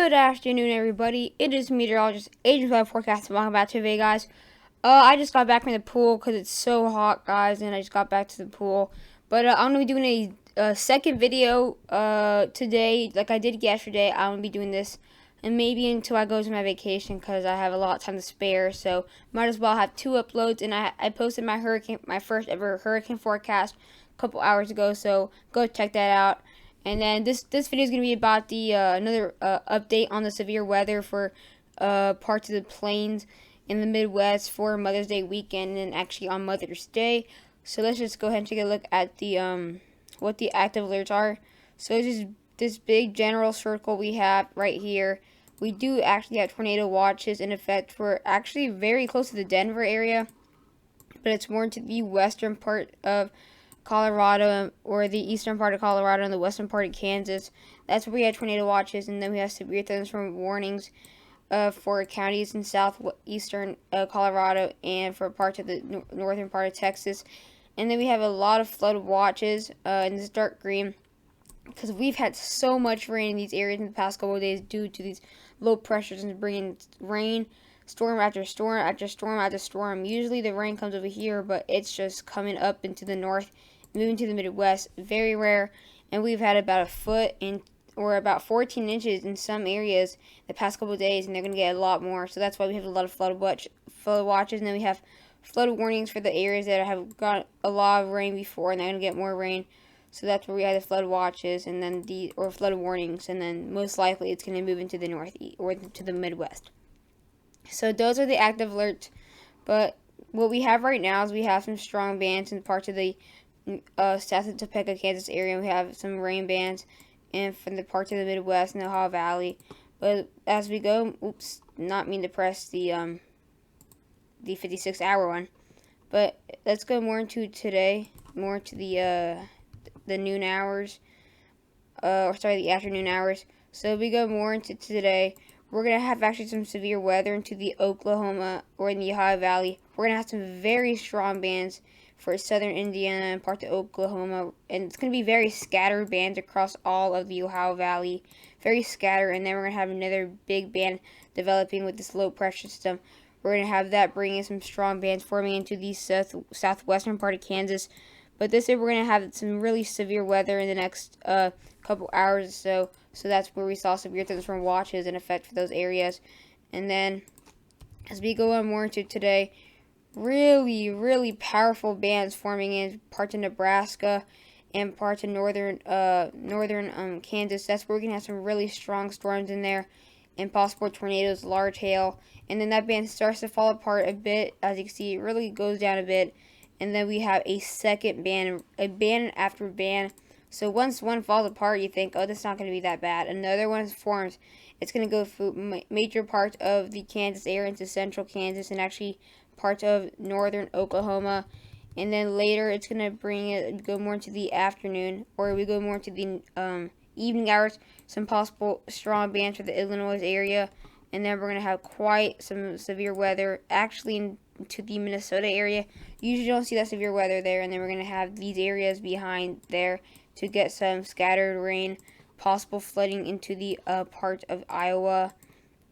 Good afternoon, everybody. It is meteorologist Agent Weather Forecast. Welcome back to the video, guys. I just got back from the pool because it's so hot, guys, and I just got back to the pool. But I'm gonna be doing a second video today, like I did yesterday. I'm gonna be doing this, and maybe until I go to my vacation because I have a lot of time to spare. So might as well have two uploads. And I posted my first ever hurricane forecast a couple hours ago. So go check that out. And then this video is going to be about the another update on the severe weather for parts of the plains in the Midwest for Mother's Day weekend and actually on Mother's Day. So let's just go ahead and take a look at the what the active alerts are. So this big general circle we have right here. We do actually have tornado watches in effect for actually very close to the Denver area, but it's more to the western part of Colorado, or the eastern part of Colorado and the western part of Kansas. That's where we had tornado watches, and then we have severe thunderstorm warnings for counties in southeastern Colorado and for parts of the northern part of Texas. And then we have a lot of flood watches in this dark green because we've had so much rain in these areas in the past couple of days due to these low pressures and bringing rain, storm after storm after storm after storm. Usually the rain comes over here, but it's just coming up into the north, moving to the Midwest. Very rare, and we've had about a foot or about 14 inches in some areas the past couple of days, and they're going to get a lot more. So that's why we have a lot of flood watches, and then we have flood warnings for the areas that have got a lot of rain before, and they're going to get more rain. So that's where we have the flood watches, and then or flood warnings, and then most likely it's going to move into the northeast or to the Midwest. So those are the active alerts. But what we have right now is we have some strong bands in parts of the south of Topeka, Kansas area. We have some rain bands and from the parts of the Midwest and the Ohio Valley. But as we go, oops, not mean to press the 56-hour one. But let's go more into today, more to the noon hours, the afternoon hours. So we go more into today. We're going to have actually some severe weather into the Oklahoma or in the Ohio Valley. We're going to have some very strong bands for southern Indiana and parts of Oklahoma. And it's going to be very scattered bands across all of the Ohio Valley. Very scattered. And then we're going to have another big band developing with this low pressure system. We're going to have that bringing some strong bands forming into the southwestern part of Kansas. But this year we're going to have some really severe weather in the next couple hours or so. So that's where we saw severe thunderstorm watches in effect for those areas. And then as we go on more into today, really, really powerful bands forming in parts of Nebraska and parts of northern Kansas. That's where we're going to have some really strong storms in there and possible tornadoes, large hail. And then that band starts to fall apart a bit. As you can see, it really goes down a bit. And then we have a second band, a band after band. So once one falls apart, you think, oh, that's not going to be that bad. Another one forms. It's going to go through major parts of the Kansas area into central Kansas and actually parts of northern Oklahoma. And then later, it's going to go more into the afternoon, or we go more into the evening hours. Some possible strong bands for the Illinois area. And then we're going to have quite some severe weather actually into the Minnesota area. Usually don't see that severe weather there. And then we're going to have these areas behind there to get some scattered rain, possible flooding into the part of Iowa.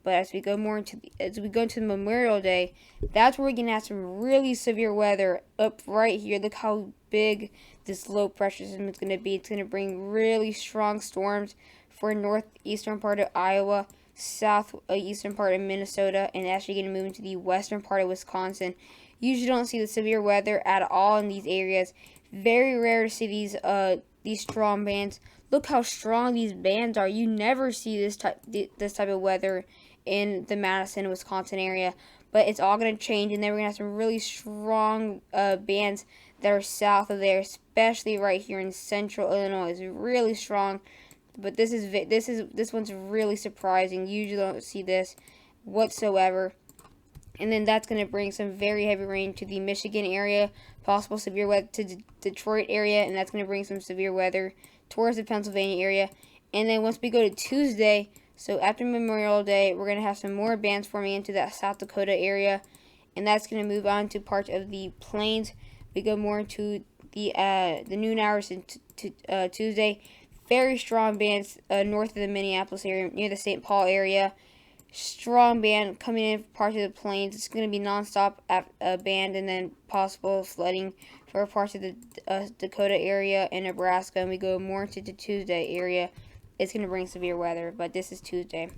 But as we go into Memorial Day, that's where we're gonna have some really severe weather up right here. Look how big this low pressure system is gonna be. It's gonna bring really strong storms for northeastern part of Iowa, southeastern part of Minnesota, and actually gonna move into the western part of Wisconsin. Usually don't see the severe weather at all in these areas. Very rare to see these strong bands. Look how strong these bands are. You never see this type of weather in the Madison, Wisconsin area. But it's all going to change, and then we're going to have some really strong bands that are south of there, especially right here in central Illinois. It's really strong. But this one's really surprising. You usually don't see this whatsoever. And then that's going to bring some very heavy rain to the Michigan area, possible severe weather to the Detroit area, and that's going to bring some severe weather towards the Pennsylvania area. And then once we go to Tuesday, so after Memorial Day, we're going to have some more bands forming into that South Dakota area, and that's going to move on to parts of the plains. We go more into the noon hours into Tuesday. very strong bands north of the Minneapolis area, near the St. Paul area. Strong band coming in parts of the plains. It's going to be non-stop band, and then possible flooding for parts of the Dakota area and Nebraska. And we go more into the Tuesday area. It's going to bring severe weather, but this is Tuesday.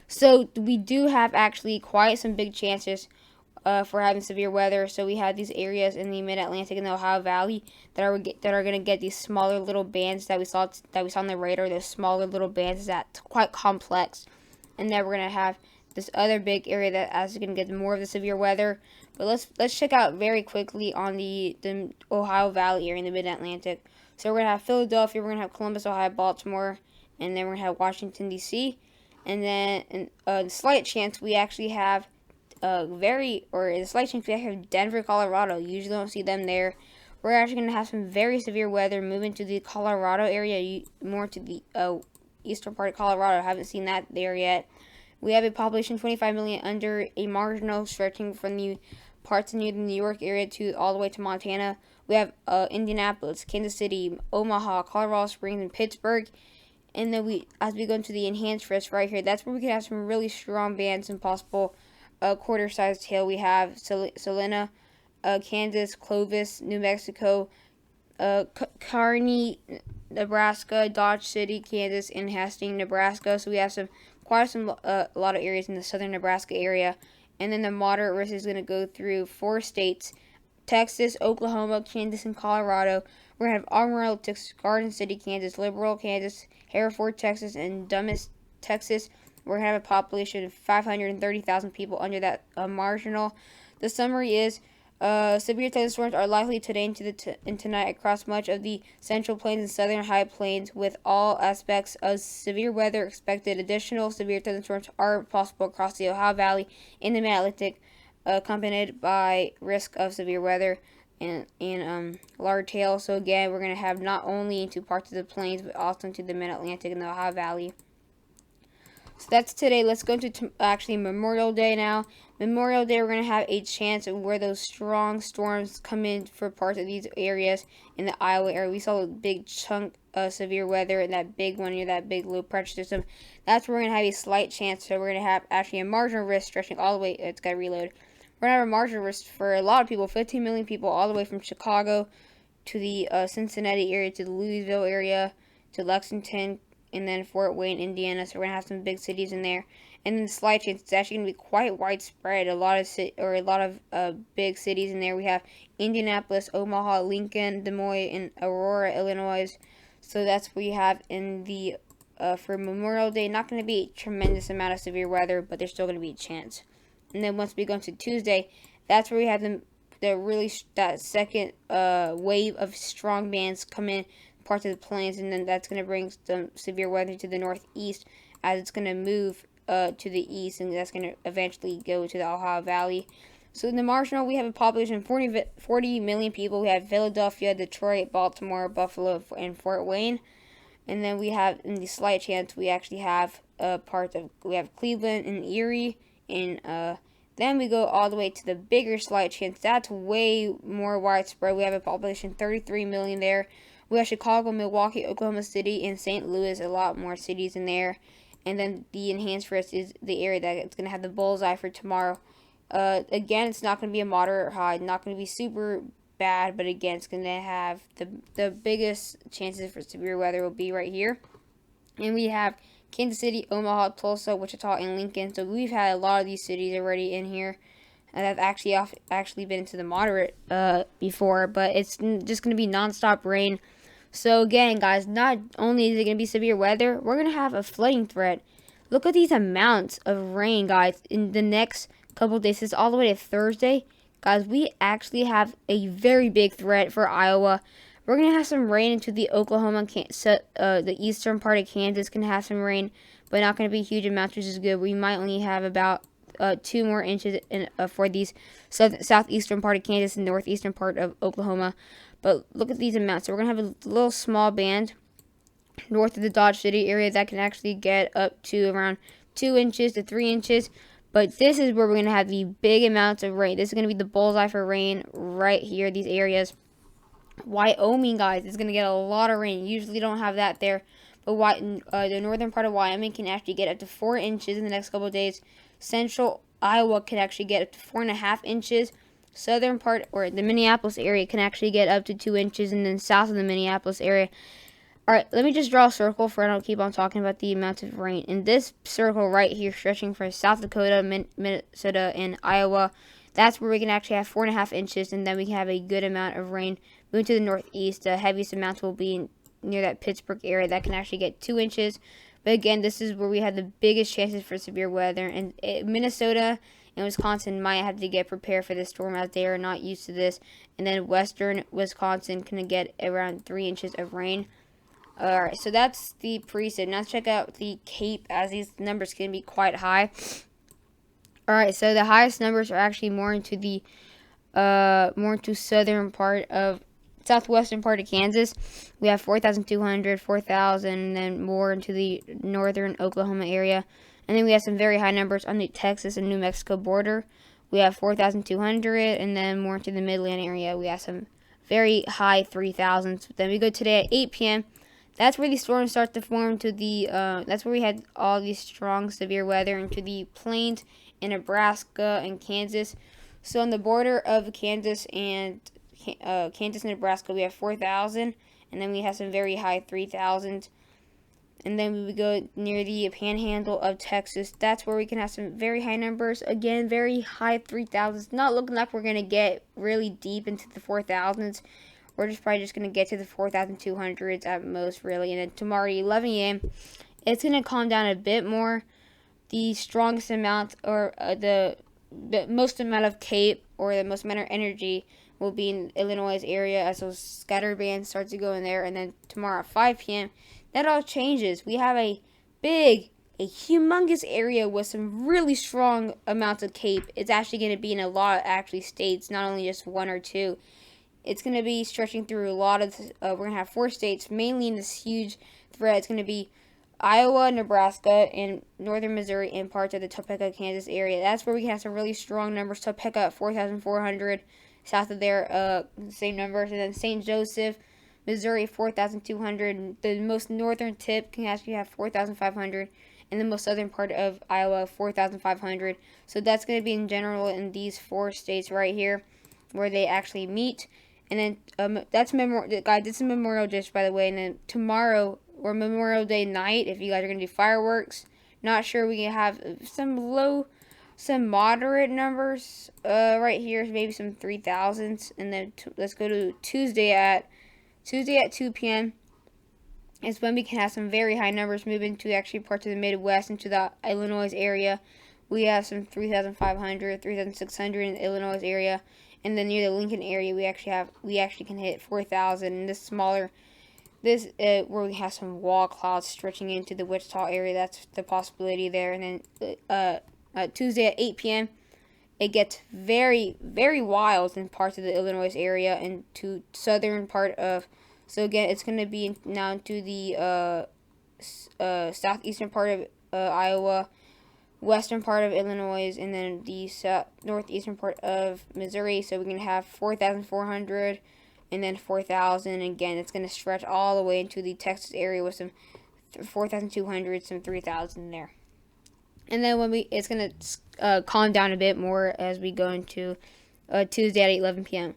So we do have actually quite some big chances for having severe weather. So we have these areas in the Mid-Atlantic and the Ohio Valley that are going to get these smaller little bands that we saw on the radar. Those smaller little bands that's quite complex, and then we're going to have this other big area that is going to get more of the severe weather. But let's check out very quickly on the Ohio Valley area in the Mid-Atlantic. So we're going to have Philadelphia, we're going to have Columbus, Ohio, Baltimore, and then we're going to have Washington, D.C. And then a slight chance we actually have Denver, Colorado. Usually don't see them there. We're actually going to have some very severe weather moving to the Colorado area, more to the eastern part of Colorado. Haven't seen that there yet. We have a population 25 million under a marginal stretching from the parts near the New York area to all the way to Montana. We have Indianapolis, Kansas City, Omaha, Colorado Springs, and Pittsburgh. And then as we go into the enhanced risk right here, that's where we can have some really strong bands and possible quarter-sized hail. We have Salina, Kansas, Clovis, New Mexico, Kearney, Nebraska, Dodge City, Kansas, and Hastings, Nebraska. So we have a lot of areas in the southern Nebraska area. And then the moderate risk is going to go through 4 states: Texas, Oklahoma, Kansas, and Colorado. We're going to have Amarillo, Texas, Garden City, Kansas, Liberal, Kansas, Hereford, Texas, and Dumas, Texas. We're going to have a population of 530,000 people under that marginal. The summary is severe thunderstorms are likely today and tonight across much of the Central Plains and Southern High Plains, with all aspects of severe weather expected. Additional severe thunderstorms are possible across the Ohio Valley in the Mid-Atlantic, accompanied by risk of severe weather and large hail. So again, we're going to have not only into parts of the plains, but also into the Mid-Atlantic and the Ohio Valley. So that's today. Let's go into actually Memorial Day now. Memorial Day, we're going to have a chance of where those strong storms come in for parts of these areas in the Iowa area. We saw a big chunk of severe weather and that big one near that big low pressure system. That's where we're going to have a slight chance. So we're going to have actually a marginal risk stretching all the way. It's got to reload. We're going to have a marginal risk for a lot of people, 15 million people, all the way from Chicago to the Cincinnati area, to the Louisville area, to Lexington, and then Fort Wayne, Indiana. So we're gonna have some big cities in there, and then the slight chance it's actually gonna be quite widespread. A lot of big cities in there. We have Indianapolis, Omaha, Lincoln, Des Moines, and Aurora, Illinois. So that's what we have in the for Memorial Day. Not gonna be a tremendous amount of severe weather, but there's still gonna be a chance. And then once we go into Tuesday, that's where we have that second wave of strong bands come in parts of the plains, and then that's going to bring some severe weather to the northeast as it's going to move to the east, and that's going to eventually go to the Ohio Valley. So in the marginal, we have a population of 40 million people. We have Philadelphia, Detroit, Baltimore, Buffalo, and Fort Wayne. And then we have, in the slight chance, we actually have we have Cleveland and Erie, and then we go all the way to the bigger slight chance. That's way more widespread. We have a population 33 million there. We have Chicago, Milwaukee, Oklahoma City, and St. Louis, a lot more cities in there. And then the enhanced risk is the area that it's going to have the bullseye for tomorrow. Again, it's not going to be a moderate high, not going to be super bad, but again, it's going to have the biggest chances for severe weather will be right here. And we have Kansas City, Omaha, Tulsa, Wichita, and Lincoln. So we've had a lot of these cities already in here. And I've actually been into the moderate before, but it's just going to be nonstop rain. So again, guys, not only is it going to be severe weather, we're going to have a flooding threat. Look at these amounts of rain, guys, in the next couple of days. This is all the way to Thursday. Guys, we actually have a very big threat for Iowa. We're going to have some rain into the Oklahoma, the eastern part of Kansas can have some rain, but not going to be huge amounts, which is good. We might only have about 2 more inches for these southeastern part of Kansas and northeastern part of Oklahoma. But look at these amounts. So we're going to have a little small band north of the Dodge City area that can actually get up to around 2 inches to 3 inches. But this is where we're going to have the big amounts of rain. This is going to be the bullseye for rain right here, these areas. Wyoming, guys, is going to get a lot of rain. Usually don't have that there. But the northern part of Wyoming can actually get up to 4 inches in the next couple of days. Central Iowa can actually get up to 4.5 inches. Southern part, or the Minneapolis area, can actually get up to 2 inches. And then south of the Minneapolis area. Alright, let me just draw a circle for I don't keep on talking about the amount of rain. In this circle right here, stretching from South Dakota, Minnesota, and Iowa, that's where we can actually have 4.5 inches, and then we can have a good amount of rain. Moving to the northeast, the heaviest amount will be near that Pittsburgh area. That can actually get 2 inches. But again, this is where we have the biggest chances for severe weather. And Minnesota and Wisconsin might have to get prepared for this storm as they are not used to this. And then western Wisconsin can get around 3 inches of rain. Alright, so that's the preset. Now let's check out the Cape, as these numbers can be quite high. Alright, so the highest numbers are actually more into the southern part of southwestern part of Kansas. We have 4,200, 4,000, and then more into the northern Oklahoma area. And then we have some very high numbers on the Texas and New Mexico border. We have 4,200, and then more into the Midland area. We have some very high 3,000s. Then we go today at 8 p.m. That's where the storms start to form to the, that's where we had all these strong, severe weather into the plains in Nebraska and Kansas. So on the border of Kansas and Nebraska, we have 4,000, and then we have some very high 3,000s. And then we would go near the panhandle of Texas. That's where we can have some very high numbers. Again, very high 3,000s. Not looking like we're going to get really deep into the 4,000s. We're probably just going to get to the 4,200s at most, really. And then tomorrow, 11 a.m., it's going to calm down a bit more. The strongest amount, or the most amount of Cape, or the most amount of energy, will be in Illinois area as those scatter bands start to go in there. And then tomorrow at 5 p.m., that all changes. We have a humongous area with some really strong amounts of Cape. It's actually going to be in a lot of states, not only just one or two. It's going to be stretching through a lot of, we're going to have 4 states, mainly in this huge thread. It's going to be Iowa, Nebraska, and northern Missouri, and parts of the Topeka, Kansas area. That's where we can have some really strong numbers. Topeka, 4,400. South of there, same numbers. And then St. Joseph, Missouri, 4,200. The most northern tip can actually have 4,500. And the most southern part of Iowa, 4,500. So that's going to be in general in these 4 states right here where they actually meet. And then that's guys, this is Memorial Day, by the way. And then tomorrow, or Memorial Day night, if you guys are going to do fireworks, not sure, we can have some moderate numbers right here, maybe some 3,000s. And then let's go to Tuesday at 2 p.m. is when we can have some very high numbers move into actually parts of the Midwest, into the Illinois area. We have some 3,500, 3,600 in the Illinois area. And then near the Lincoln area, we actually can hit 4,000. And where we have some wall clouds stretching into the Wichita area, that's the possibility there. And then Tuesday at 8 p.m., it gets very, very wild in parts of the Illinois area and to southern part of. So again, it's going to be now to the southeastern part of Iowa, western part of Illinois, and then the northeastern part of Missouri. So we can have 4,400 and then 4,000. Again, it's going to stretch all the way into the Texas area with some 4,200, some 3,000 there. And then it's going to calm down a bit more as we go into Tuesday at 11 p.m.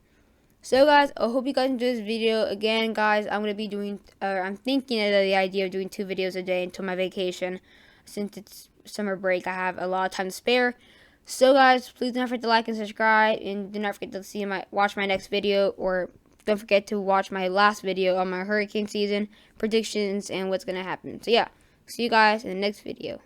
So guys, I hope you guys enjoyed this video. Again, guys, I'm thinking of the idea of doing 2 videos a day until my vacation. Since it's summer break, I have a lot of time to spare. So guys, please don't forget to like and subscribe, and do not forget to watch my next video, or don't forget to watch my last video on my hurricane season predictions and what's going to happen. So yeah, see you guys in the next video.